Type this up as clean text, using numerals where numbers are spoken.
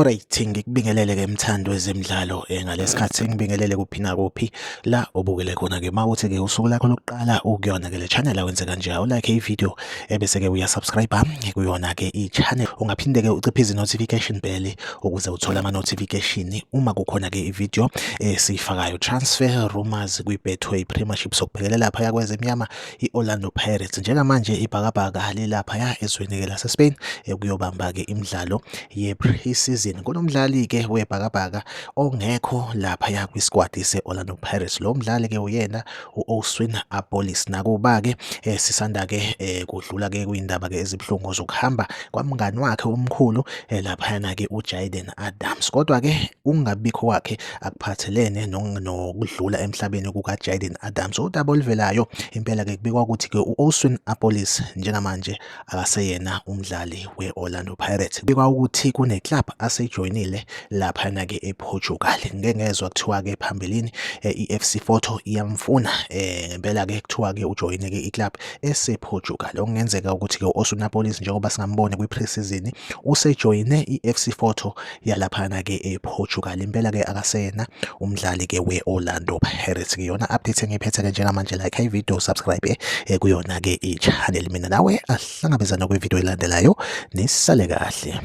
Alright, ngikubingelele-ke mthando wezemidlalo ngalesikhathi ngibingelele kuphi nakuphi la obukele khona-ke mawuthi-ke usuku lakho lokuqala ukuyona-ke le channel awenze kanje u-like ivideo bese-ke uyasubscribe kuyona-ke i-channel ungaphinde-ke uciphe notification bell ukuze uthole ama-notification uma kukhona-ke ivideo esiyifakayo. Transfer rumors kwi-Betway Premiership sokubhekelela laphaya kwezemnyama i-Orlando Pirates njengamanje ibhakabhaka lilaphaya ezweni-ke lase-Spain kuyobamba-ke imidlalo ye-pre-season. Kunomdlali-ke webhakabhaka ongekho laphaya kwi-squad se-Orlando Pirates. Lo mdlali-ke uyena u-Oswin Apolis. Nakuba-ke sisanda-ke kudlula-ke kuyindaba-ke ezibuhlungu zokuhamba kwamngani wakhe omkhulu laphayana-ke uJayden Adams. Kodwa-ke ukungabikho kwakhe akuphathelene nokudlula emhlabeni kukaJayden Adams. Udaba oluvelayo impela-ke kubikwa ukuthi-ke u-Oswin Apolis njengamanje akaseyena umdlali we-Orlando Pirates. Kubikwa ukuthi kune-club asejoyinile laphana-ke ePortugal. Ngeke ngezwa kuthiwa-ke phambilini i-FC Porto iyamfuna ngempela-ke kuthiwa-ke ujoyine-ke i-club esePortugal. Okungenzeka ukuthi-ke u-Oswin Apolis njengoba singambona kwi-pre-season usejoyine i-FC Porto yalaphana-ke ePortugal. Impela-ke akaseyena umdlali-ke we-Orlando Pirates. Iyona update engiyiphethe-ke njengamanje. Like ivideo, subscribe kuyona-ke i-channel. Mina nawe ahlangabezana kwivideo elandelayo, nisale kahle.